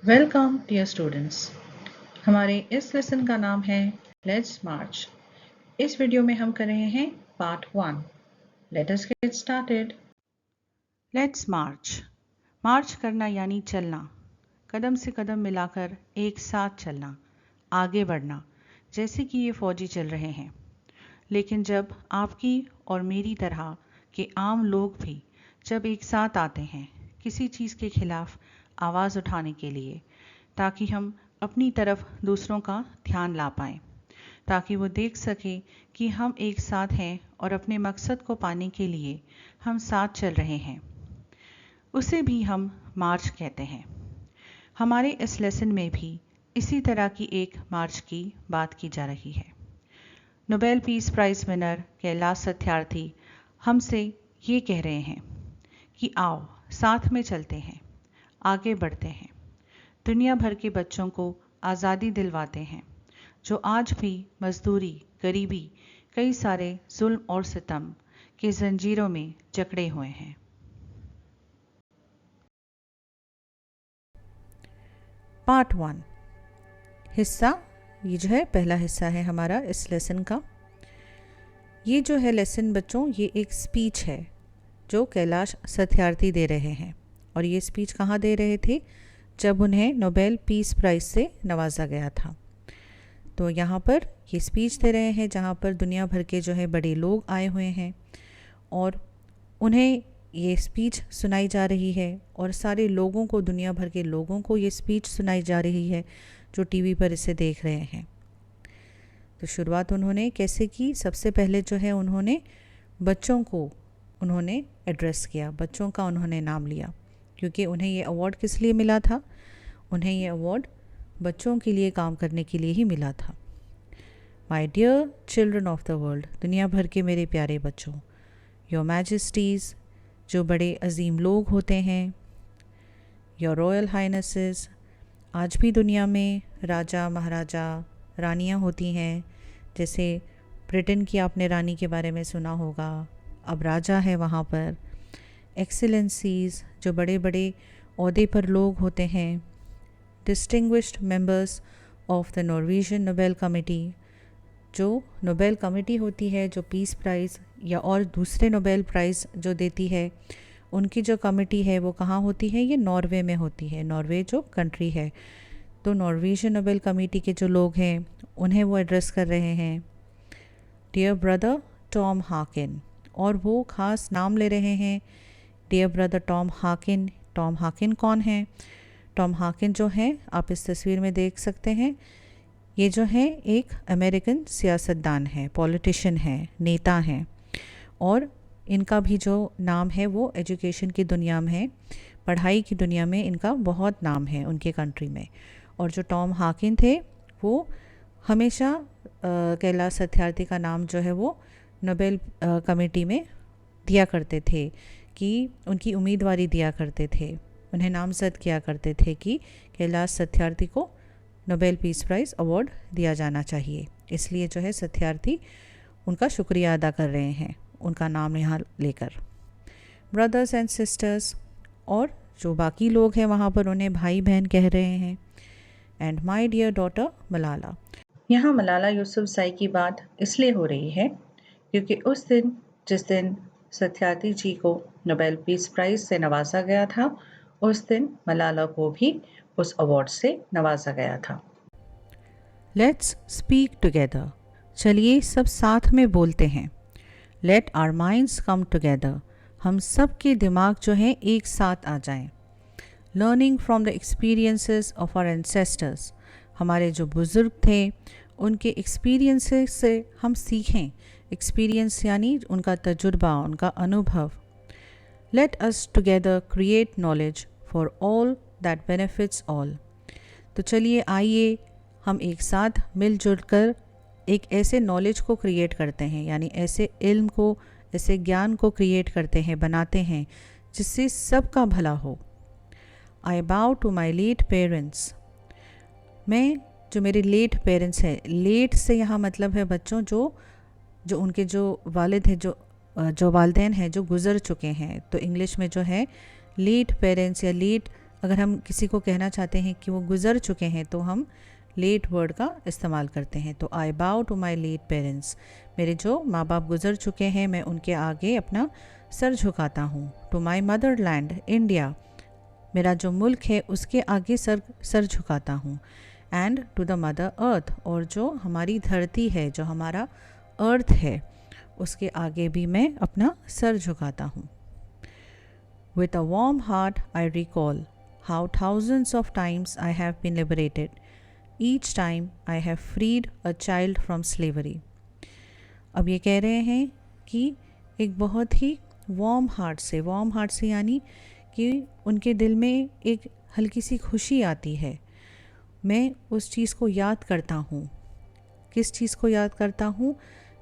Welcome dear students. हमारे इस lesson का नाम है लेट्स मार्च। इस वीडियो में हम कर रहे हैं part 1। Let us get started. Let's march. March करना यानी चलना, कदम से कदम मिलाकर एक साथ चलना, आगे बढ़ना, जैसे कि ये फौजी चल रहे हैं। लेकिन जब आपकी और मेरी तरह के आम लोग भी जब एक साथ आते हैं किसी चीज़ के खिलाफ आवाज़ उठाने के लिए, ताकि हम अपनी तरफ दूसरों का ध्यान ला पाएं, ताकि वो देख सके कि हम एक साथ हैं और अपने मकसद को पाने के लिए हम साथ चल रहे हैं, उसे भी हम मार्च कहते हैं। हमारे इस लेसन में भी इसी तरह की एक मार्च की बात की जा रही है। Nobel peace prize winner Kailash Satyarthi हमसे ये कह रहे हैं कि आओ साथ में चलते हैं, आगे बढ़ते हैं, दुनिया भर के बच्चों को आज़ादी दिलवाते हैं जो आज भी मजदूरी, गरीबी, कई सारे जुल्म और सितम के जंजीरों में जकड़े हुए हैं। पार्ट 1 हिस्सा, ये जो है पहला हिस्सा है हमारा इस लेसन का। ये जो है लेसन बच्चों, ये एक स्पीच है जो कैलाश सत्यार्थी दे रहे हैं। और ये स्पीच कहाँ दे रहे थे? जब उन्हें नोबेल पीस प्राइज़ से नवाजा गया था। तो यहाँ पर ये स्पीच दे रहे हैं जहाँ पर दुनिया भर के जो है बड़े लोग आए हुए हैं और उन्हें ये स्पीच सुनाई जा रही है और सारे लोगों को, दुनिया भर के लोगों को ये स्पीच सुनाई जा रही है जो टीवी पर इसे देख रहे हैं। तो शुरुआत उन्होंने कैसे की? सबसे पहले जो है उन्होंने बच्चों को उन्होंने एड्रेस किया, बच्चों का उन्होंने नाम लिया, क्योंकि उन्हें ये अवार्ड किस लिए मिला था? उन्हें ये अवार्ड बच्चों के लिए काम करने के लिए ही मिला था। My dear children of the world, दुनिया भर के मेरे प्यारे बच्चों, योर मैजेस्टीज़, जो बड़े अजीम लोग होते हैं, योर रॉयल हाइनेसेस, आज भी दुनिया में राजा, महाराजा, रानियां होती हैं। जैसे ब्रिटेन की आपने रानी के बारे में सुना होगा, अब राजा है वहाँ पर। एक्सीलेंसीज़, जो बड़े बड़े ओहदे पर लोग होते हैं। Distinguished members of the Norwegian Nobel committee, जो नोबेल कमेटी होती है जो पीस प्राइज़ या और दूसरे नोबेल प्राइज़ जो देती है, उनकी जो कमेटी है वो कहाँ होती है? ये नॉर्वे में होती है। नॉर्वे जो कंट्री है, तो नॉर्वेजियन नोबेल कमेटी के जो लोग हैं उन्हें वो एड्रेस कर रहे हैं। डियर ब्रदर टॉम हाकिन, और वो ख़ास नाम ले रहे हैं, dear brother Tom Hokkien. Tom Hokkien कौन है? टॉम हाकिन जो है, आप इस तस्वीर में देख सकते हैं, ये जो है एक अमेरिकन सियासतदान है, पॉलिटिशियन है, नेता हैं। और इनका भी जो नाम है वो एजुकेशन की दुनिया में है, पढ़ाई की दुनिया में इनका बहुत नाम है उनके कंट्री में। और जो टॉम हाकिन थे वो हमेशा कैलाश सत्यार्थी का नाम जो है वो नोबेल कमेटी में दिया करते थे, कि उनकी उम्मीदवारी दिया करते थे, उन्हें नामजद किया करते थे कि कैलाश सत्यार्थी को नोबेल पीस प्राइज़ अवार्ड दिया जाना चाहिए। इसलिए जो है सत्यार्थी उनका शुक्रिया अदा कर रहे हैं उनका नाम यहाँ लेकर। ब्रदर्स एंड सिस्टर्स, और जो बाकी लोग हैं वहाँ पर उन्हें भाई बहन कह रहे हैं। And my dear daughter Malala, यहाँ मलाला यूसुफजई की बात इसलिए हो रही है क्योंकि उस दिन, जिस दिन सत्यार्थी जी को नोबेल पीस प्राइज़ से नवाजा गया था, उस दिन मलाला को भी उस अवार्ड से नवाजा गया था। लेट्स स्पीक टुगेदर, चलिए सब साथ में बोलते हैं। Let our minds come together, हम सब के दिमाग जो हैं एक साथ आ जाएं। Learning from the experiences of our ancestors, हमारे जो बुज़ुर्ग थे उनके एक्सपीरियंसेस से हम सीखें। एक्सपीरियंस यानी उनका तजुर्बा, उनका अनुभव। Let us together create knowledge for all that benefits all, तो चलिए आइए हम एक साथ मिलजुल कर एक ऐसे नॉलेज को क्रिएट करते हैं, यानी ऐसे इल्म को, ऐसे ज्ञान को क्रिएट करते हैं, बनाते हैं, जिससे सबका भला हो। आई बाउ टू माई लेट पेरेंट्स, मैं जो मेरे लेट पेरेंट्स हैं, लेट से यहाँ मतलब है बच्चों जो उनके जो वालिद हैं, जो वालिदैन हैं जो गुज़र चुके हैं, तो इंग्लिश में जो है लेट पेरेंट्स या लेट अगर हम किसी को कहना चाहते हैं कि वो गुज़र चुके हैं तो हम लेट वर्ड का इस्तेमाल करते हैं। तो आई बाउ टू माई लेट पेरेंट्स, मेरे जो माँ बाप गुज़र चुके हैं मैं उनके आगे अपना सर झुकाता हूँ। To my motherland India, मेरा जो मुल्क है उसके आगे सर झुकाता हूँ। And to the mother earth, और जो हमारी धरती है, जो हमारा अर्थ है, उसके आगे भी मैं अपना सर झुकाता हूँ। With a warm heart I recall how thousands of times I have been liberated, each time I have freed a child from slavery. अब ये कह रहे हैं कि एक बहुत ही वार्म हार्ट से यानी कि उनके दिल में एक हल्की सी खुशी आती है। मैं उस चीज़ को याद करता हूँ। किस चीज़ को याद करता हूँ?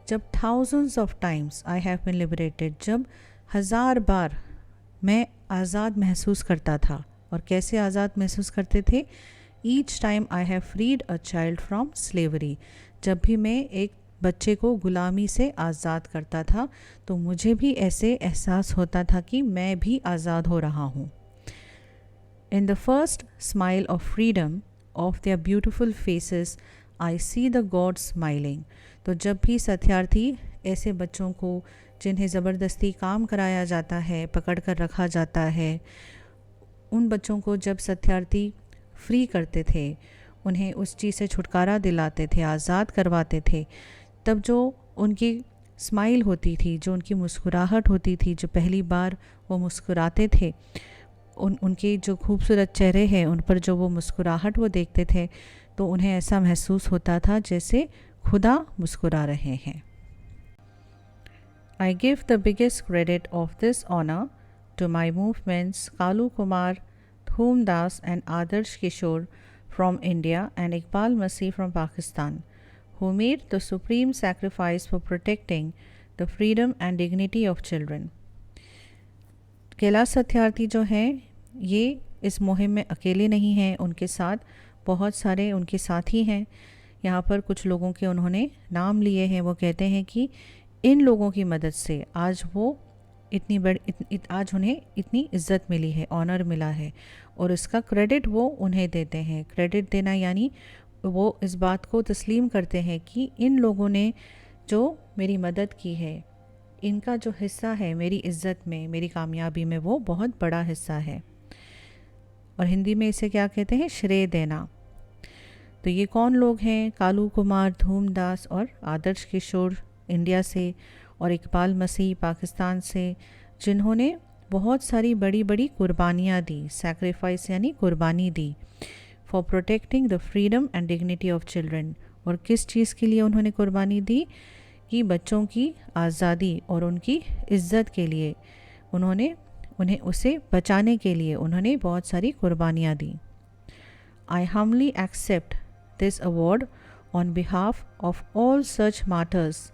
जब thousands of times I have been liberated, जब 1000 बार मैं आज़ाद महसूस करता था। और कैसे आज़ाद महसूस करते थे? Each time I have freed a child from slavery, जब भी मैं एक बच्चे को गुलामी से आज़ाद करता था तो मुझे भी ऐसे एहसास होता था कि मैं भी आज़ाद हो रहा हूँ। In the first smile of freedom of their beautiful faces I see the God smiling. तो जब भी सत्यार्थी ऐसे बच्चों को जिन्हें ज़बरदस्ती काम कराया जाता है, पकड़ कर रखा जाता है, उन बच्चों को जब सत्यार्थी फ्री करते थे, उन्हें उस चीज़ से छुटकारा दिलाते थे, आज़ाद करवाते थे, तब जो उनकी स्माइल होती थी, जो उनकी मुस्कुराहट होती थी, जो पहली बार वो मुस्कुराते थे, उनके जो खूबसूरत चेहरे हैं उन पर जो वो मुस्कुराहट वो देखते थे, तो उन्हें ऐसा महसूस होता था जैसे खुदा मुस्कुरा रहे हैं। I give the biggest credit of this honor to my movements Kalu Kumar, Dhum Das and Adarsh Kishore from India and Iqbal Masih from Pakistan, who made the supreme sacrifice for protecting the freedom and dignity of children. Kailash Satyarthi जो हैं ये इस मुहिम में अकेले नहीं हैं, उनके साथ बहुत सारे उनके साथी हैं। यहाँ पर कुछ लोगों के उन्होंने नाम लिए हैं। वो कहते हैं कि इन लोगों की मदद से आज वो आज उन्हें इतनी इज़्ज़त मिली है, ऑनर मिला है, और इसका क्रेडिट वो उन्हें देते हैं। क्रेडिट देना यानी वो इस बात को तस्लीम करते हैं कि इन लोगों ने जो मेरी मदद की है, इनका जो हिस्सा है मेरी इज़्ज़त में, मेरी कामयाबी में, वो बहुत बड़ा हिस्सा है। और हिंदी में इसे क्या कहते हैं? श्रेय देना। तो ये कौन लोग हैं? कालू कुमार, धूम दास और आदर्श किशोर इंडिया से, और इकबाल मसीह पाकिस्तान से, जिन्होंने बहुत सारी बड़ी बड़ी कुर्बानियाँ दी, सैक्रिफाइस यानी कुर्बानी दी, for protecting the freedom and dignity of children. और किस चीज़ के लिए उन्होंने कुर्बानी दी? कि बच्चों की आज़ादी और उनकी इज़्ज़त के लिए उन्हें उसे बचाने के लिए उन्होंने बहुत सारी कुर्बानियाँ दी। I humbly accept this award on behalf of all such martyrs,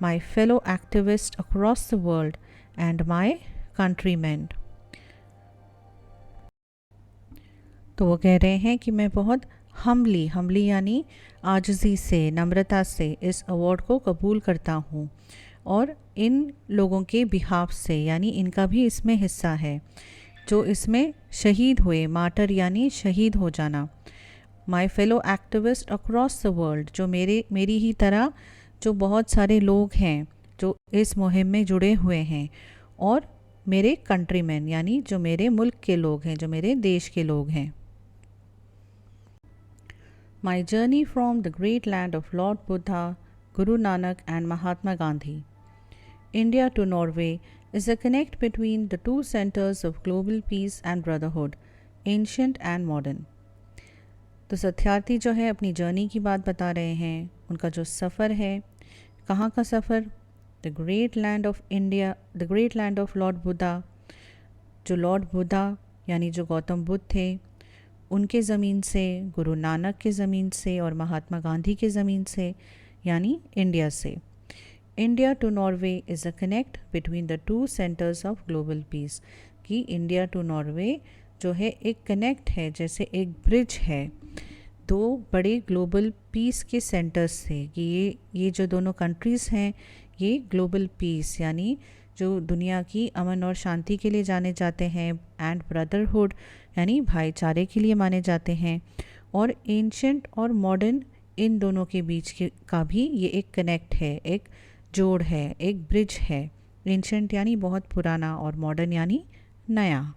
my fellow activists across the world and my countrymen। तो वो कह रहे हैं कि मैं बहुत हम्बली यानी आजिज़ी से, नम्रता से इस अवार्ड को कबूल करता हूँ, और इन लोगों के बिहाफ से यानी इनका भी इसमें हिस्सा है जो इसमें शहीद हुए, मार्टर यानी शहीद हो जाना। My fellow activist across the world, जो मेरी ही तरह जो बहुत सारे लोग हैं जो इस मुहिम में जुड़े हुए हैं, और मेरे कंट्रीमैन यानी जो मेरे मुल्क के लोग हैं, जो मेरे देश के लोग हैं। My journey from the great land of Lord Buddha, Guru Nanak and Mahatma Gandhi, India to Norway is a connect between the two centers of global peace and brotherhood, ancient and modern। तो सत्यार्थी जो है अपनी जर्नी की बात बता रहे हैं, उनका जो सफ़र है, कहाँ का सफ़र? The great land of India, the great land of Lord Buddha, जो लॉर्ड बुद्धा यानी जो गौतम बुद्ध थे उनके ज़मीन से, गुरु नानक के ज़मीन से, और महात्मा गांधी के ज़मीन से यानी इंडिया से। India to Norway is a connect between the two centres of global peace, कि इंडिया टू नॉर्वे जो है एक कनेक्ट है, जैसे एक ब्रिज है दो बड़े ग्लोबल पीस के सेंटर्स से, कि ये जो दोनों कंट्रीज़ हैं ये ग्लोबल पीस यानी जो दुनिया की अमन और शांति के लिए जाने जाते हैं, एंड ब्रदरहुड यानी भाईचारे के लिए माने जाते हैं, और एंशंट और मॉडर्न इन दोनों के बीच का भी ये एक कनेक्ट है, एक जोड़ है, एक ब्रिज है। एंशंट यानी बहुत पुराना और मॉडर्न यानी नया।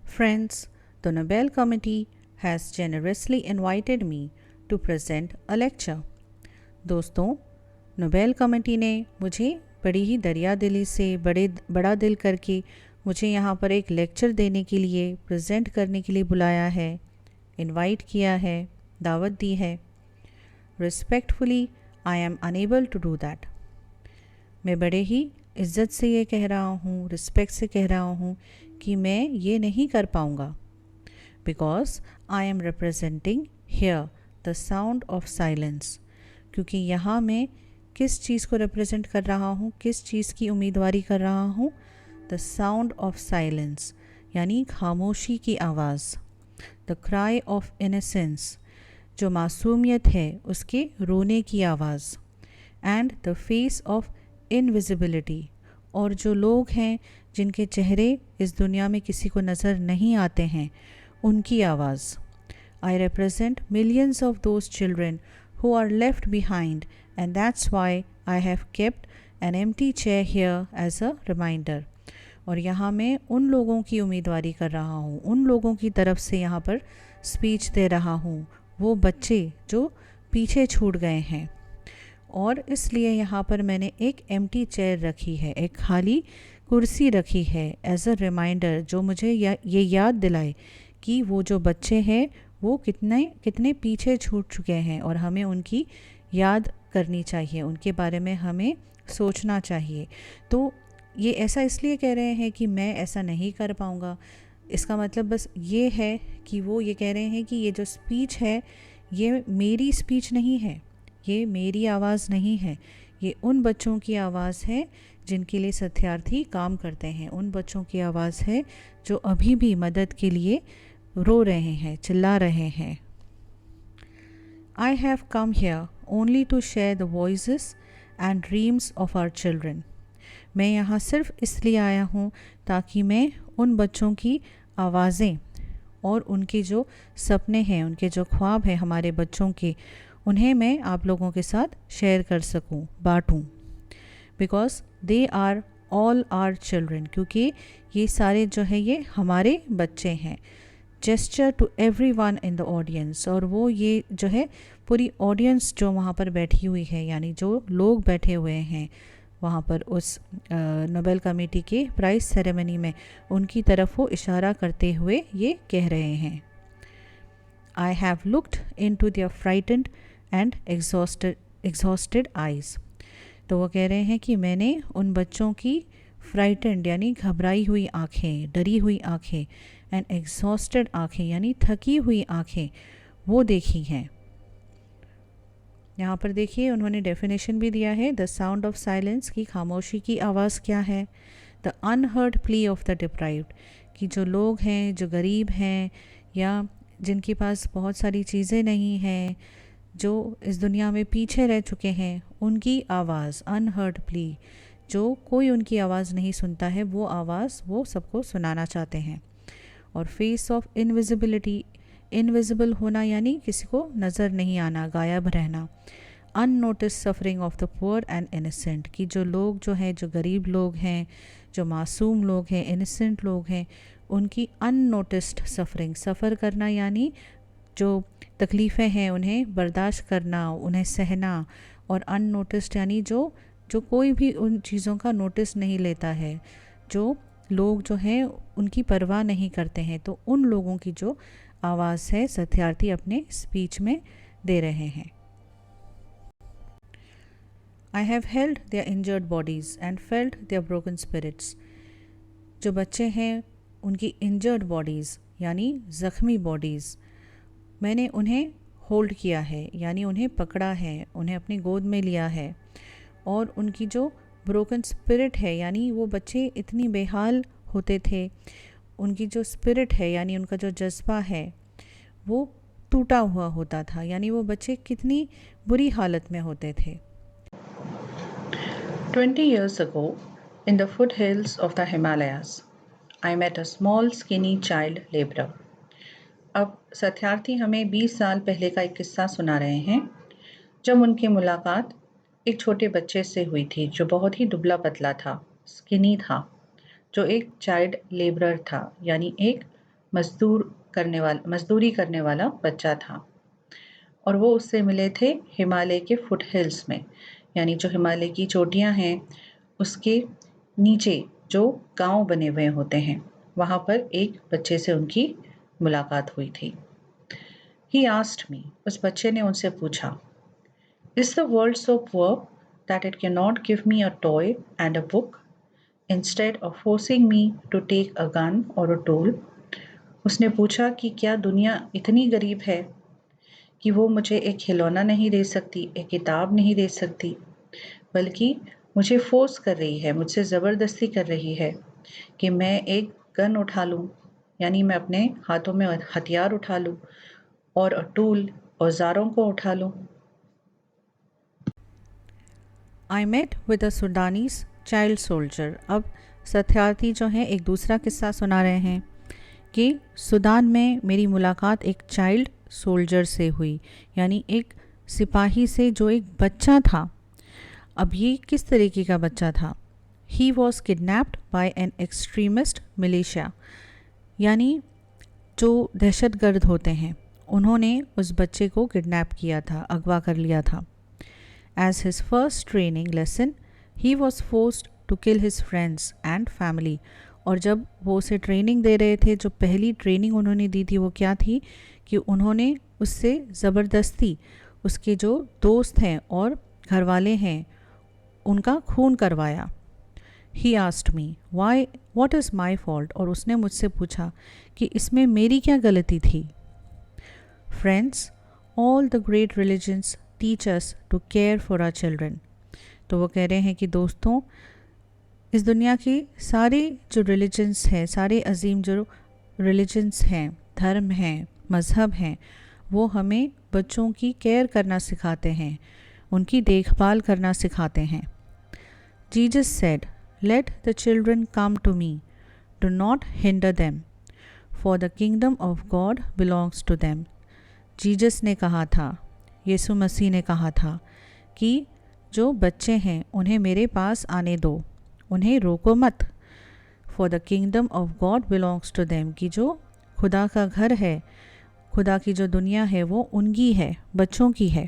Friends, the Nobel Committee has generously invited me to present a lecture. दोस्तों, नोबेल कमेटी ने मुझे बड़ी ही दरिया दिली से बड़ा दिल करके मुझे यहाँ पर एक लेक्चर देने के लिए, प्रेजेंट करने के लिए बुलाया है, इनवाइट किया है, दावत दी है। Respectfully I am unable to do that. मैं बड़े ही इज़्ज़त से ये कह रहा हूँ, रिस्पेक्ट से कह रहा हूँ कि मैं ये नहीं कर पाऊँगा, because I am representing here the sound of silence. क्योंकि यहाँ मैं किस चीज़ को रिप्रेजेंट कर रहा हूँ, किस चीज़ की उम्मीदवारी कर रहा हूँ? द साउंड ऑफ साइलेंस यानी खामोशी की आवाज़, द क्राई ऑफ इनोसेंस जो मासूमियत है उसके रोने की आवाज़, and the face of invisibility और जो लोग हैं जिनके चेहरे इस दुनिया में किसी को नज़र नहीं आते हैं, उनकी आवाज़। I represent millions of those children who are left behind, and that's why I have kept an empty chair here as a reminder. और यहाँ मैं उन लोगों की उम्मीदवारी कर रहा हूँ, उन लोगों की तरफ से यहाँ पर स्पीच दे रहा हूँ, वो बच्चे जो पीछे छूट गए हैं। और इसलिए यहाँ पर मैंने एक एम्प्टी चेयर रखी है, एक खाली कुर्सी रखी है एज अ रिमाइंडर, जो मुझे ये याद दिलाए कि वो जो बच्चे हैं वो कितने पीछे छूट चुके हैं और हमें उनकी याद करनी चाहिए, उनके बारे में हमें सोचना चाहिए। तो ये ऐसा इसलिए कह रहे हैं कि मैं ऐसा नहीं कर पाऊँगा, इसका मतलब बस ये है कि वो ये कह रहे हैं कि ये जो स्पीच है ये मेरी स्पीच नहीं है, ये मेरी आवाज़ नहीं है, ये उन बच्चों की आवाज़ है जिनके लिए सत्यार्थी काम करते हैं, उन बच्चों की आवाज़ है जो अभी भी मदद के लिए रो रहे हैं, चिल्ला रहे हैं। I have come here only to share the voices and dreams of our children. मैं यहाँ सिर्फ इसलिए आया हूँ ताकि मैं उन बच्चों की आवाज़ें और उनके जो सपने हैं, उनके जो ख्वाब हैं हमारे बच्चों के, उन्हें मैं आप लोगों के साथ शेयर कर सकूँ, बाँटूँ। Because they are all our children, क्योंकि ये सारे जो है ये हमारे बच्चे हैं। Gesture to everyone in the audience, और वो ये जो है पूरी ऑडियंस जो वहाँ पर बैठी हुई है, यानी जो लोग बैठे हुए हैं वहाँ पर उस नोबेल कमेटी के प्राइज़ सेरेमनी में, उनकी तरफ वो इशारा करते हुए ये कह रहे हैं। I have looked into their frightened and exhausted eyes. तो वो कह रहे हैं कि मैंने उन बच्चों की फ्राइटेंड यानी घबराई हुई आँखें, डरी हुई आँखें, एंड एग्जॉस्टेड आँखें यानी थकी हुई आँखें वो देखी हैं। यहाँ पर देखिए उन्होंने डेफिनेशन भी दिया है, द साउंड ऑफ साइलेंस की खामोशी की आवाज़ क्या है? The unheard plea of the deprived, कि जो लोग हैं, जो गरीब हैं या जिनके पास बहुत सारी चीज़ें नहीं हैं, जो इस दुनिया में पीछे रह चुके हैं, उनकी आवाज़, अनहर्ड प्ली, जो कोई उनकी आवाज़ नहीं सुनता है, वो आवाज़ वो सबको सुनाना चाहते हैं। और फेस ऑफ इनविजिबिलिटी, इनविजिबल होना यानी किसी को नज़र नहीं आना, गायब रहना। Unnoticed suffering of the poor and innocent, कि जो लोग जो हैं, जो गरीब लोग हैं, जो मासूम लोग हैं, इनोसेंट लोग हैं, उनकी अननोटिस्ड सफरिंग, सफ़र करना यानी जो तकलीफ़ें हैं उन्हें बर्दाश्त करना, उन्हें सहना, और अननोटिस्ड यानी जो कोई भी उन चीज़ों का नोटिस नहीं लेता है, जो लोग जो हैं उनकी परवाह नहीं करते हैं। तो उन लोगों की जो आवाज़ है सत्यार्थी अपने स्पीच में दे रहे हैं। I have held their injured bodies and felt their broken spirits. जो बच्चे हैं उनकी इंजर्ड बॉडीज़ यानी ज़ख्मी बॉडीज़, मैंने उन्हें होल्ड किया है यानी उन्हें पकड़ा है, उन्हें अपनी गोद में लिया है। और उनकी जो ब्रोकन स्पिरिट है यानी वो बच्चे इतनी बेहाल होते थे, उनकी जो स्पिरिट है यानी उनका जो जज्बा है वो टूटा हुआ होता था, यानी वो बच्चे कितनी बुरी हालत में होते थे। 20 years ago, in the foothills of the Himalayas, I met a small skinny child laborer. अब सत्यार्थी हमें 20 साल पहले का एक किस्सा सुना रहे हैं जब उनकी मुलाकात एक छोटे बच्चे से हुई थी जो बहुत ही दुबला पतला था, स्किनी था, जो एक चाइल्ड लेबरर था, यानी एक मजदूरी करने वाला बच्चा था। और वो उससे मिले थे हिमालय के फुट हिल्स में, यानी जो हिमालय की चोटियाँ हैं उसके नीचे जो गांव बने हुए होते हैं, वहाँ पर एक बच्चे से उनकी मुलाकात हुई थी। He asked me, उस बच्चे ने उनसे पूछा, Is the world so poor that it cannot give me a toy and a book instead of forcing me to take a gun or a tool? उसने पूछा कि क्या दुनिया इतनी गरीब है कि वो मुझे एक खिलौना नहीं दे सकती, एक किताब नहीं दे सकती, बल्कि मुझे फोर्स कर रही है, मुझसे ज़बरदस्ती कर रही है कि मैं एक गन उठा लूँ, यानी मैं अपने हाथों में हथियार उठा लूँ और टूल औजारों को उठा लूँ। I met with a Sudanese child soldier। अब सत्यार्थी जो हैं एक दूसरा किस्सा सुना रहे हैं कि सूडान में मेरी मुलाकात एक चाइल्ड सोल्जर से हुई, यानी एक सिपाही से जो एक बच्चा था। अब ये किस तरीके का बच्चा था? He was kidnapped by an extremist militia, यानी जो दहशतगर्द होते हैं उन्होंने उस बच्चे को किडनैप किया था, अगवा कर लिया था। As his first training lesson, he was forced to kill his friends and family। और जब वो उसे ट्रेनिंग दे रहे थे, जो पहली ट्रेनिंग उन्होंने दी थी वो क्या थी कि उन्होंने उससे ज़बरदस्ती उसके जो दोस्त हैं और घर वाले हैं उनका खून करवाया। He asked me, why, what is my fault? और उसने मुझसे पूछा कि इसमें मेरी क्या गलती थी? Friends, all the great religions teach us to care for our children। तो वो कह रहे हैं कि दोस्तों, इस दुनिया की सारी जो रिलीजन्स हैं, सारे अजीम जो रिलीजन्स हैं, धर्म हैं, मज़हब हैं, वो हमें बच्चों की केयर करना सिखाते हैं, उनकी देखभाल करना सिखाते हैं। Jesus said, let the children come to me, do not hinder them, for the kingdom of God belongs to them। Jesus ने कहा था, यीशु मसीह ने कहा था कि जो बच्चे हैं उन्हें मेरे पास आने दो, उन्हें रोको मत। For the kingdom of God belongs to them, कि जो खुदा का घर है, खुदा की जो दुनिया है वो उनकी है, बच्चों की है।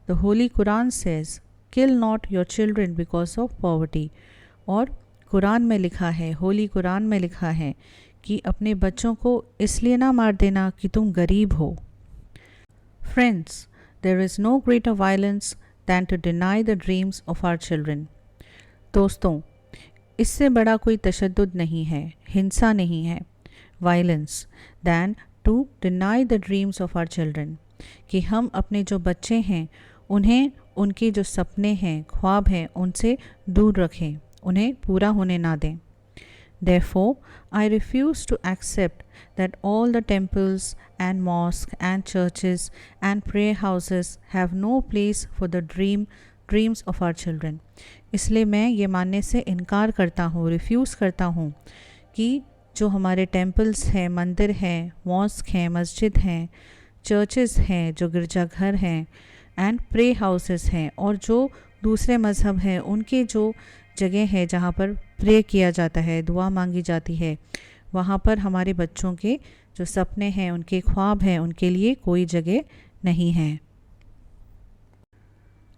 The Holi Quran says, kill not your children because of poverty. और कुरान में लिखा है, होली कुरान में लिखा है कि अपने बच्चों को इसलिए ना मार देना कि तुम गरीब हो। Friends, there is no greater violence than to deny the dreams of our children। दोस्तों, इससे बड़ा कोई तशद्दुद नहीं है, हिंसा नहीं है, violence, than to deny the dreams of our children, कि हम अपने जो बच्चे हैं उन्हें उनके जो सपने हैं, ख्वाब हैं, उनसे दूर रखें, उन्हें पूरा होने ना दें। Therefore, I refuse to accept that all the temples and mosques and churches and prayer houses have no place for the dreams of our children। इसलिए मैं ये मानने से इनकार करता हूँ, रिफ्यूज़ करता हूँ कि जो हमारे टेम्पल्स हैं, मंदिर हैं, मॉस्क हैं, मस्जिद हैं, चर्चेस हैं, जो गिरजाघर हैं, एंड प्रे हाउसेस हैं, और जो दूसरे मज़हब हैं उनके जो जगह है जहाँ पर प्रे किया जाता है, दुआ मांगी जाती है, वहाँ पर हमारे बच्चों के जो सपने हैं, उनके ख्वाब हैं, उनके लिए कोई जगह नहीं है।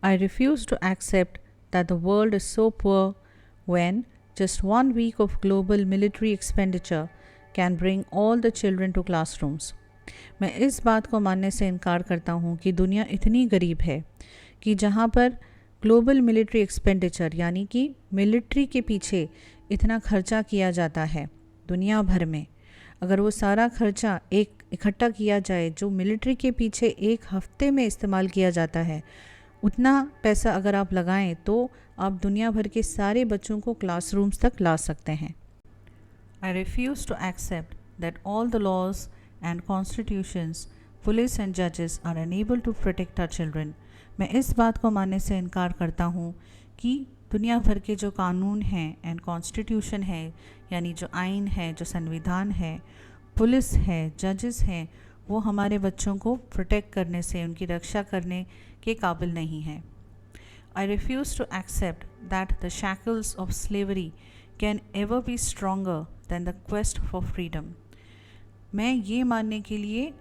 I refuse to accept that the world is so poor when just 1 week of global military expenditure can bring all the children to classrooms। मैं इस बात को मानने से इनकार करता हूँ कि दुनिया इतनी गरीब है कि जहाँ पर ग्लोबल मिलिट्री एक्सपेंडिचर, यानी कि मिलिट्री के पीछे इतना खर्चा किया जाता है दुनिया भर में, अगर वो सारा खर्चा एक इकट्ठा किया जाए जो मिलिट्री के पीछे एक हफ्ते में इस्तेमाल किया जाता है, उतना पैसा अगर आप लगाएं तो आप दुनिया भर के सारे बच्चों को क्लासरूम्स तक ला सकते हैं। I refuse to accept that all the laws and constitutions, police and judges are unable to protect our children। मैं इस बात को मानने से इनकार करता हूँ कि दुनिया भर के जो कानून हैं एंड कॉन्स्टिट्यूशन है, यानी जो आइन है, जो संविधान है, पुलिस है, जजेस हैं, वो हमारे बच्चों को प्रोटेक्ट करने से, उनकी रक्षा करने के काबिल नहीं है। I refuse to accept that the shackles of slavery can ever be stronger than the quest for freedom. मैं ये मानने के लिए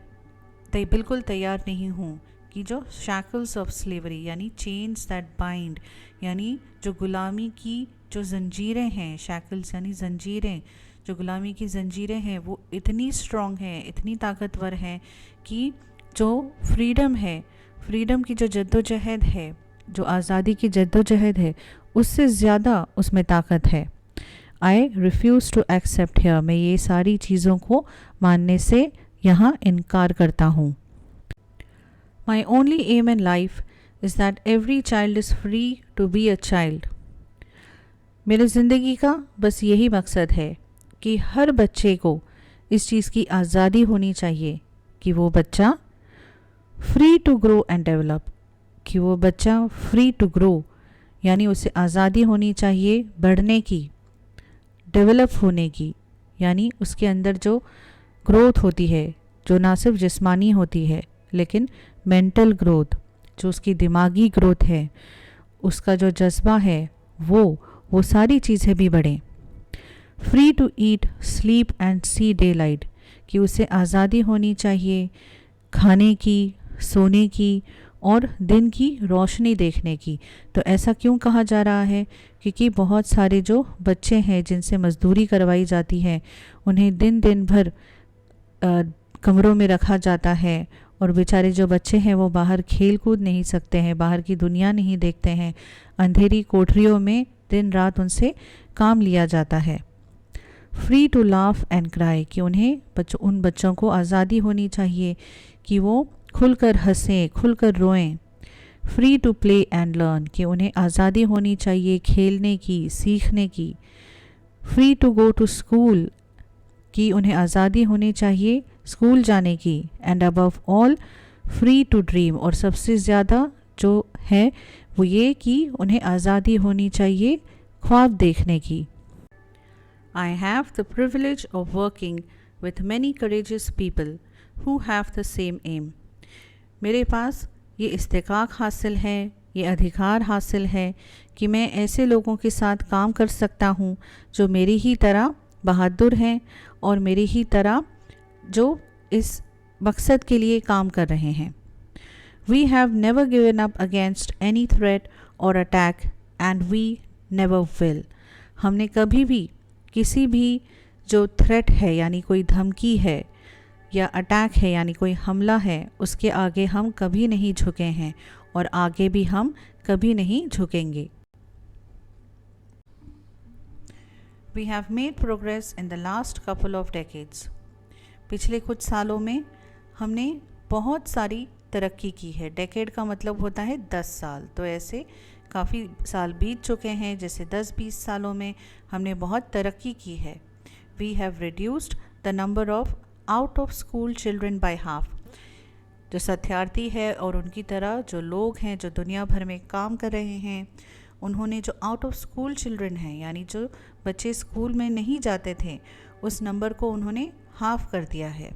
बिल्कुल तैयार नहीं हूँ कि जो शैकल्स ऑफ स्लेवरी यानी चेन्स दैट बाइंड, यानी जो गुलामी की जो जंजीरें हैं, शैकल्स यानी जंजीरें, जो गुलामी की जंजीरें हैं वो इतनी स्ट्रॉन्ग हैं, इतनी ताकतवर हैं कि जो फ्रीडम है, फ्रीडम की जो जद्दोजहद है, जो आज़ादी की जद्दोजहद है, उससे ज़्यादा उसमें ताकत है। आई रिफ्यूज़ टू एक्सेप्ट हियर, मैं ये सारी चीज़ों को मानने से यहाँ इनकार करता हूँ। My only aim in life is that every child is free to be a child. मेरी ज़िंदगी का बस यही मकसद है कि हर बच्चे को इस चीज़ की आज़ादी होनी चाहिए कि वो बच्चा free to grow and develop, कि वो बच्चा फ्री टू ग्रो यानी उसे आज़ादी होनी चाहिए बढ़ने की, डेवलप होने की, यानी उसके अंदर जो ग्रोथ होती है, जो ना सिर्फ जिस्मानी होती है लेकिन मेंटल ग्रोथ, जो उसकी दिमागी ग्रोथ है, उसका जो जज्बा है, वो सारी चीज़ें भी बढ़ें। Free to eat, sleep and see daylight, कि उसे आज़ादी होनी चाहिए खाने की, सोने की और दिन की रोशनी देखने की। तो ऐसा क्यों कहा जा रहा है? क्योंकि बहुत सारे जो बच्चे हैं जिनसे मजदूरी करवाई जाती है, उन्हें दिन भर कमरों में रखा जाता है और बेचारे जो बच्चे हैं वो बाहर खेल कूद नहीं सकते हैं, बाहर की दुनिया नहीं देखते हैं, अंधेरी कोठरियों में दिन रात उनसे काम लिया जाता है। Free to laugh and cry, कि उन बच्चों को आज़ादी होनी चाहिए कि वो खुलकर हंसें, खुलकर रोएं। Free to play and learn, कि उन्हें आज़ादी होनी चाहिए खेलने की, सीखने की। Free to go to school, कि उन्हें आज़ादी होनी चाहिए स्कूल जाने की। And above all free to dream, और सबसे ज़्यादा जो है वो ये कि उन्हें आज़ादी होनी चाहिए ख्वाब देखने की। I have the privilege of working with many courageous people who have the same aim. मेरे पास ये इस्तेकाक हासिल है, ये अधिकार हासिल है कि मैं ऐसे लोगों के साथ काम कर सकता हूँ जो मेरी ही तरह बहादुर हैं और मेरी ही तरह जो इस मकसद के लिए काम कर रहे हैं। We have never given up against any threat or attack and we never will. हमने कभी भी किसी भी जो थ्रेट है यानी कोई धमकी है या अटैक है यानी कोई हमला है, उसके आगे हम कभी नहीं झुके हैं और आगे भी हम कभी नहीं झुकेंगे। We have made progress in the last couple of decades. पिछले कुछ सालों में हमने बहुत सारी तरक्की की है। डेकेड का मतलब होता है 10 साल, तो ऐसे काफ़ी साल बीत चुके हैं, जैसे 10-20 सालों में हमने बहुत तरक्की की है। We have reduced the number of out of school children by half. जो सत्यार्थी है और उनकी तरह जो लोग हैं जो दुनिया भर में काम कर रहे हैं, उन्होंने जो आउट ऑफ स्कूल चिल्ड्रन हैं यानी जो बच्चे स्कूल में नहीं जाते थे, उस नंबर को उन्होंने हाफ कर दिया है।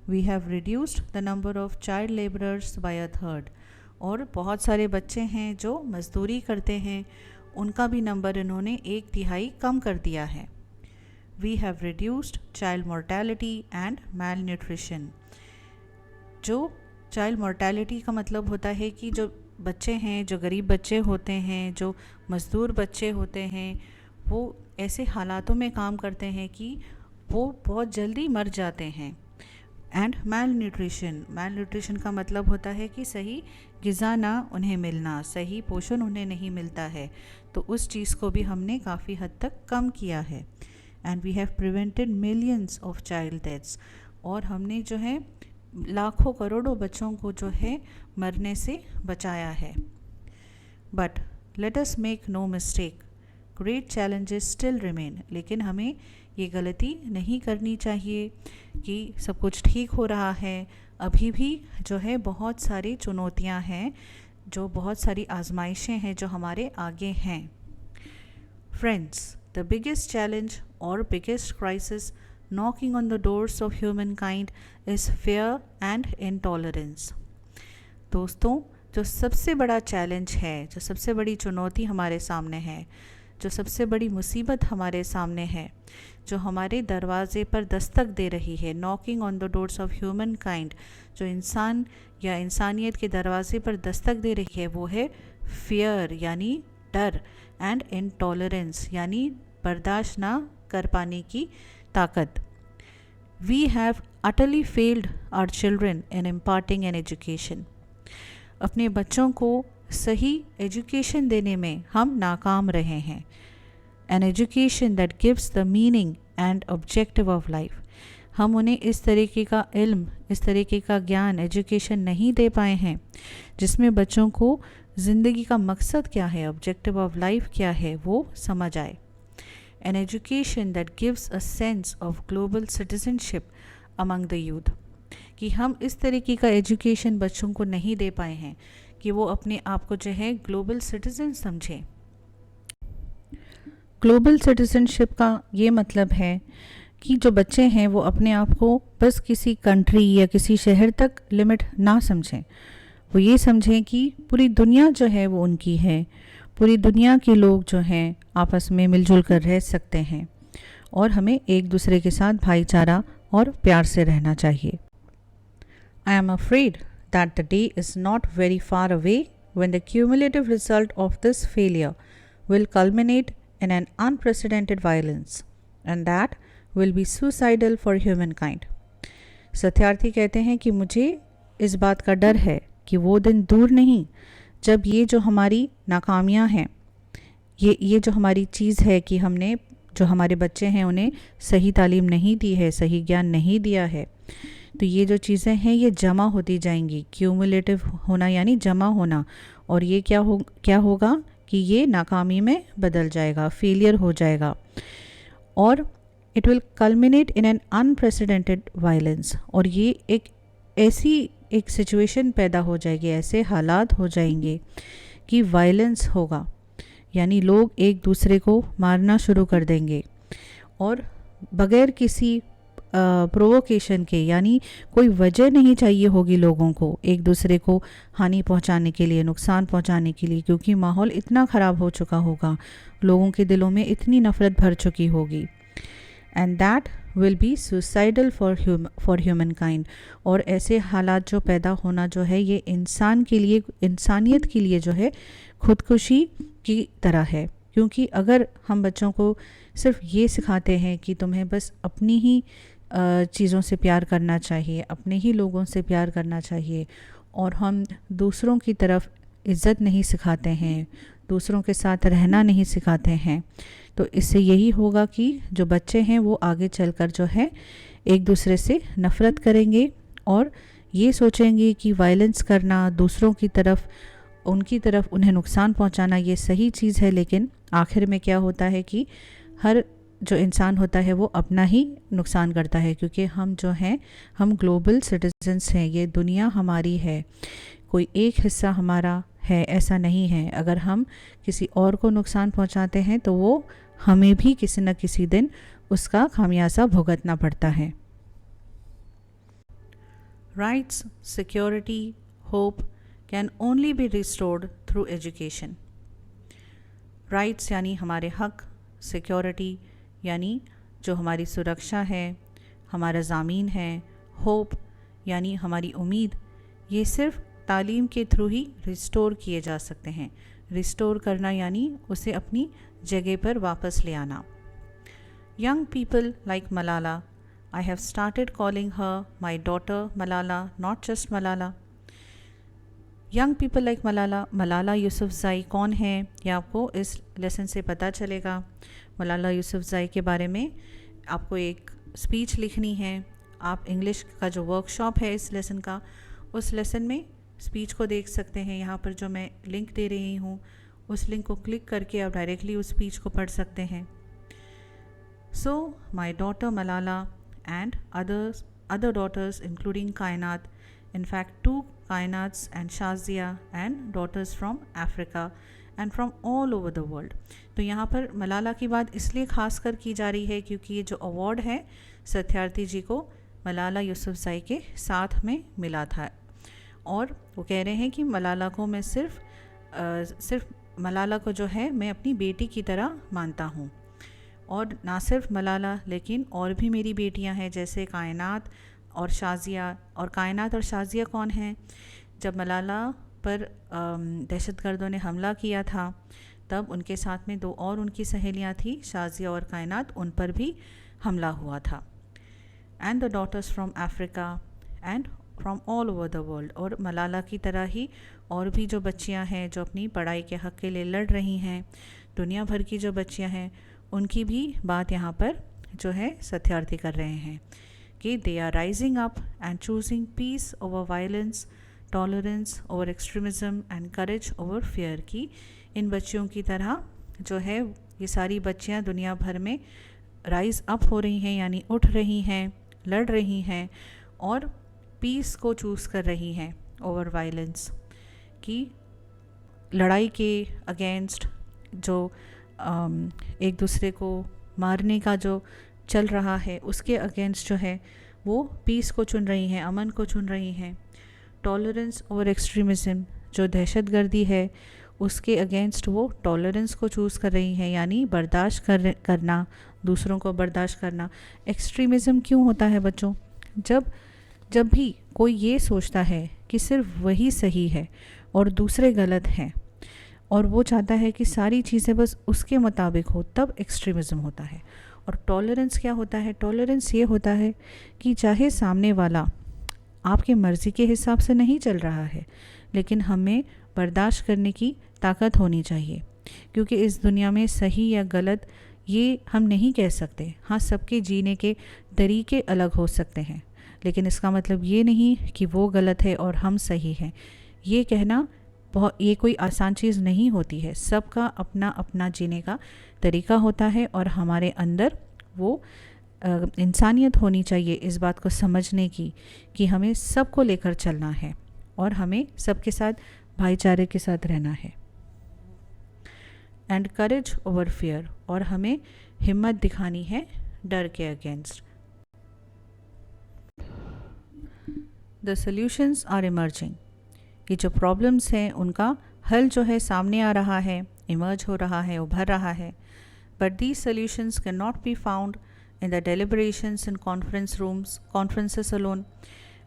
We have reduced the number of child labourers by a third. और बहुत सारे बच्चे हैं जो मज़दूरी करते हैं, उनका भी नंबर इन्होंने 1/3 कम कर दिया है। We have reduced child mortality and malnutrition. जो चाइल्ड मोर्टेलिटी का मतलब होता है कि जो बच्चे हैं, जो गरीब बच्चे होते हैं, जो मज़दूर बच्चे होते हैं, वो ऐसे हालातों में काम करते हैं कि वो बहुत जल्दी मर जाते हैं। एंड मैल न्यूट्रिशन का मतलब होता है कि सही ग़िज़ा ना उन्हें मिलना, सही पोषण उन्हें नहीं मिलता है, तो उस चीज़ को भी हमने काफ़ी हद तक कम किया है। And we have prevented millions of child deaths. और हमने जो है लाखों करोड़ों बच्चों को जो है मरने से बचाया है। But let us make no mistake, great challenges still remain. लेकिन हमें ये गलती नहीं करनी चाहिए कि सब कुछ ठीक हो रहा है। अभी भी जो है बहुत सारी चुनौतियां हैं, जो बहुत सारी आजमाइशें हैं जो हमारे आगे हैं। Friends, the biggest challenge or biggest crisis knocking on the doors of humankind is fear and intolerance. दोस्तों, जो सबसे बड़ा चैलेंज है, जो सबसे बड़ी चुनौती हमारे सामने है, जो सबसे बड़ी मुसीबत हमारे सामने है, जो हमारे दरवाज़े पर दस्तक दे रही है, knocking on the doors of human kind, जो इंसान या इंसानियत के दरवाजे पर दस्तक दे रही है, वो है फियर यानी डर, एंड इंटॉलरेंस यानी बर्दाश्त ना कर पाने की ताकत. We have utterly failed our children in imparting an education. अपने बच्चों को सही एजुकेशन देने में हम नाकाम रहे हैं. An education that gives the meaning and objective of life. हम उन्हें इस तरीके का इल्म, इस तरीके का ज्ञान, एजुकेशन नहीं दे पाए हैं जिसमें बच्चों को ज़िंदगी का मकसद क्या है, ऑब्जेक्टिव ऑफ लाइफ क्या है, वो समझ आए. An education that gives a sense of global citizenship among the youth. कि हम इस तरीके का एजुकेशन बच्चों को नहीं दे पाए हैं कि वो अपने आप को जो है ग्लोबल सिटीजन समझें. ग्लोबल सिटीजनशिप का ये मतलब है कि जो बच्चे हैं वो अपने आप को बस किसी कंट्री या किसी शहर तक लिमिट ना समझें. वो ये समझें कि पूरी दुनिया जो है वो उनकी है, पूरी दुनिया के लोग जो हैं आपस में मिलजुल कर रह सकते हैं और हमें एक दूसरे के साथ भाईचारा और प्यार से रहना चाहिए. I am afraid that the day is not very far away when the cumulative result of this failure will culminate in an unprecedented violence, and that will be suicidal for humankind. Satyarthi कहते हैं कि मुझे इस बात का डर है कि वो दिन दूर नहीं जब ये जो हमारी नाकामियाँ हैं, ये जो हमारी चीज़ है कि हमने जो हमारे बच्चे हैं उन्हें सही तालीम नहीं दी है, सही ज्ञान नहीं दिया है, तो ये जो चीज़ें हैं ये जमा होती जाएंगी. क्यूमुलेटिव होना यानी जमा होना, और ये क्या होगा कि ये नाकामी में बदल जाएगा, फेलियर हो जाएगा, और it will culminate in an unprecedented violence. और ये एक सिचुएशन पैदा हो जाएगी, ऐसे हालात हो जाएंगे कि वायलेंस होगा, यानी लोग एक दूसरे को मारना शुरू कर देंगे और बग़ैर किसी प्रोवोकेशन के, यानी कोई वजह नहीं चाहिए होगी लोगों को एक दूसरे को हानि पहुंचाने के लिए, नुकसान पहुंचाने के लिए, क्योंकि माहौल इतना ख़राब हो चुका होगा, लोगों के दिलों में इतनी नफ़रत भर चुकी होगी. And that will be suicidal for human kind. और ऐसे हालात जो पैदा होना जो है ये इंसान के लिए, इंसानियत के लिए जो है खुदकुशी की तरह है. क्योंकि अगर हम बच्चों को सिर्फ ये सिखाते हैं कि तुम्हें बस अपनी ही चीज़ों से प्यार करना चाहिए, अपने ही लोगों से प्यार करना चाहिए, और हम दूसरों की तरफ इज़्ज़त नहीं सिखाते हैं, दूसरों के साथ रहना नहीं सिखाते हैं, तो इससे यही होगा कि जो बच्चे हैं वो आगे चलकर जो है एक दूसरे से नफ़रत करेंगे और ये सोचेंगे कि वायलेंस करना, दूसरों की तरफ, उनकी तरफ उन्हें नुकसान पहुंचाना ये सही चीज़ है. लेकिन आखिर में क्या होता है कि हर जो इंसान होता है वो अपना ही नुकसान करता है, क्योंकि हम जो हैं हम ग्लोबल सिटीजन्स हैं, ये दुनिया हमारी है, कोई एक हिस्सा हमारा है ऐसा नहीं है. अगर हम किसी और को नुकसान पहुंचाते हैं तो वो हमें भी किसी न किसी दिन उसका खामियाजा भुगतना पड़ता है. Rights, security, hope can only be restored through education. Rights यानी हमारे हक, सिक्योरिटी यानी जो हमारी सुरक्षा है, हमारा ज़मीन है, होप यानी हमारी उम्मीद, ये सिर्फ तालीम के थ्रू ही रिस्टोर किए जा सकते हैं. रिस्टोर करना यानी उसे अपनी जगह पर वापस ले आना. Young people like Malala, I have started calling her my daughter Malala, not just Malala. Young people like Malala, Malala Yousafzai कौन है ये आपको इस लेसन से पता चलेगा. मलाला यूसुफ़ज़ई के बारे में आपको एक स्पीच लिखनी है. आप इंग्लिश का जो वर्कशॉप है इस लेसन का, उस लेसन में स्पीच को देख सकते हैं. यहाँ पर जो मैं लिंक दे रही हूँ उस लिंक को क्लिक करके आप डायरेक्टली उस स्पीच को पढ़ सकते हैं. So my daughter Malala and other daughters including Kainat, in fact 2 Kainats and Shazia and daughters from Africa and from all over the world. तो यहाँ पर मलाला की बात इसलिए खास कर की जा रही है क्योंकि ये जो अवार्ड है सत्यार्थी जी को मलाला यूसुफज़ई के साथ में मिला था। और वो कह रहे हैं कि मलाला को मैं सिर्फ मलाला को जो है मैं अपनी बेटी की तरह मानता हूँ। और ना सिर्फ मलाला लेकिन और भी मेरी बेटियां हैं जैसे कायनात और शाज़िया। और कायनात और शाज़िया कौन हैं? जब मलाला पर दहशतगर्दों ने हमला किया था तब उनके साथ में दो और उनकी सहेलियां थी, शाज़िया और कायनात, उन पर भी हमला हुआ था। And the daughters from Africa and from all over the world. और मलाला की तरह ही और भी जो बच्चियां हैं जो अपनी पढ़ाई के हक़ के लिए लड़ रही हैं, दुनिया भर की जो बच्चियां हैं, उनकी भी बात यहाँ पर जो है सत्यार्थी कर रहे हैं कि they are rising up and choosing peace over violence, tolerance over extremism and courage over fear. की इन बच्चियों की तरह जो है ये सारी बच्चियाँ दुनिया भर में राइज अप हो रही हैं, यानी उठ रही हैं, लड़ रही हैं और पीस को चूज़ कर रही हैं ओवर वायलेंस। की लड़ाई के अगेंस्ट जो एक दूसरे को मारने का जो चल रहा है उसके अगेंस्ट जो है वो पीस को चुन रही हैं, अमन को चुन रही हैं। टॉलरेंस और एक्सट्रीमिज़म जो दहशतगर्दी है उसके अगेंस्ट वो टॉलरेंस को चूज़ कर रही हैं, यानी बर्दाश्त करना, दूसरों को बर्दाश्त करना। एक्सट्रीमिज़म क्यों होता है बच्चों? जब भी कोई ये सोचता है कि सिर्फ वही सही है और दूसरे गलत हैं और वो चाहता है कि सारी चीज़ें बस उसके मुताबिक हो, तब एक्सट्रीमिज़म होता है। और टॉलरेंस क्या होता है? टॉलरेंस ये होता है कि चाहे सामने वाला आपके मर्ज़ी के हिसाब से नहीं चल रहा है लेकिन हमें बर्दाश्त करने की ताकत होनी चाहिए, क्योंकि इस दुनिया में सही या गलत ये हम नहीं कह सकते। हाँ, सबके जीने के तरीके अलग हो सकते हैं लेकिन इसका मतलब ये नहीं कि वो गलत है और हम सही हैं। ये कहना ये कोई आसान चीज़ नहीं होती है। सबका अपना अपना जीने का तरीका होता है और हमारे अंदर वो इंसानियत होनी चाहिए इस बात को समझने की कि हमें सबको लेकर चलना है और हमें सबके साथ भाईचारे के साथ रहना है। एंड करेज ओवर फियर, और हमें हिम्मत दिखानी है डर के against. The solutions are emerging. ये जो प्रॉब्लम्स हैं उनका हल जो है सामने आ रहा है, इमर्ज हो रहा है, उभर रहा है। But these solutions can not be found in the deliberations in conferences alone.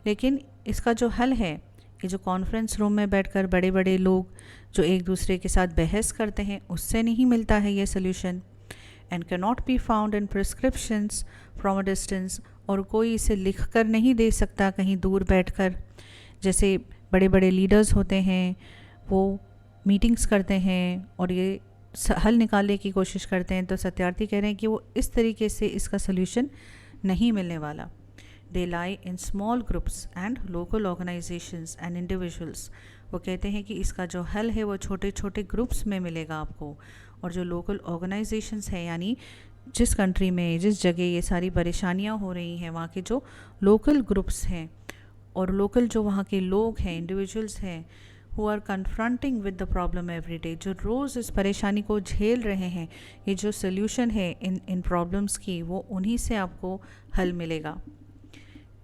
लेकिन इसका जो हल है, ये जो कॉन्फ्रेंस रूम में बैठकर बड़े बड़े लोग जो एक दूसरे के साथ बहस करते हैं उससे नहीं मिलता है ये solution. And can not be found in prescriptions from a distance, और कोई इसे लिख कर नहीं दे सकता कहीं दूर बैठकर। जैसे बड़े बड़े लीडर्स होते हैं, वो मीटिंग्स करते हैं और ये हल निकालने की कोशिश करते हैं, तो सत्यार्थी कह रहे हैं कि वो इस तरीके से इसका सल्यूशन नहीं मिलने वाला। They lie in small groups and local organisations and individuals. वो कहते हैं कि इसका जो हल है वो छोटे छोटे ग्रुप्स में मिलेगा आपको, और जो लोकल ऑर्गेनाइजेशंस हैं, यानी जिस कंट्री में जिस जगह ये सारी परेशानियां हो रही हैं वहाँ के जो लोकल ग्रुप्स हैं और लोकल जो वहाँ के लोग हैं, इंडिविजुअल्स हैं, who are confronting with the problem every day, जो रोज़ इस परेशानी को झेल रहे हैं, ये जो सोल्यूशन है इन प्रॉब्लम्स की, वो उन्हीं से आपको हल मिलेगा।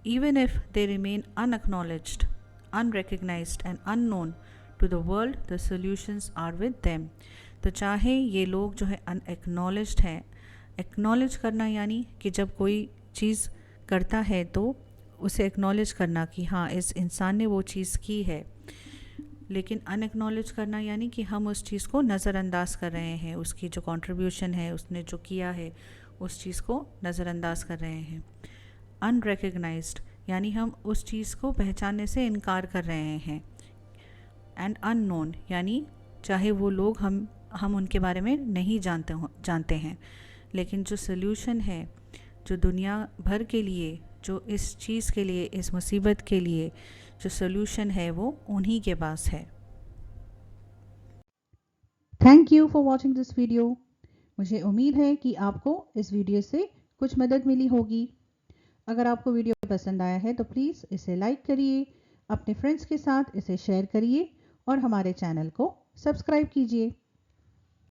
Even if they remain unacknowledged, unrecognised and unknown to the world, the solutions are with them. तो चाहे ये लोग जो है अनएक्नॉलेज्ड हैं, एक्नॉलेज करना यानी कि जब कोई चीज़ करता है तो उसे एक्नॉलेज करना कि हाँ इस इंसान ने वो चीज़ की है, लेकिन अनएक्नॉलेज करना यानी कि हम उस चीज़ को नज़रअंदाज कर रहे हैं, उसकी जो कंट्रीब्यूशन है, उसने जो किया है, उस चीज़ को नज़रअंदाज कर रहे हैं। अनरिकग्नाइज्ड यानी हम उस चीज़ को पहचानने से इनकार कर रहे हैं। एंड अननोन यानी चाहे वो लोग हम उनके बारे में नहीं जानते हैं, लेकिन जो सल्यूशन है, जो दुनिया भर के लिए, जो इस चीज़ के लिए, इस मुसीबत के लिए जो सल्यूशन है वो उन्हीं के पास है। Thank you for watching this video. मुझे उम्मीद है कि आपको इस वीडियो से कुछ मदद मिली होगी। अगर आपको वीडियो पसंद आया है तो प्लीज़ इसे लाइक करिए, अपने फ्रेंड्स के साथ इसे शेयर करिए और हमारे चैनल को सब्सक्राइब कीजिए।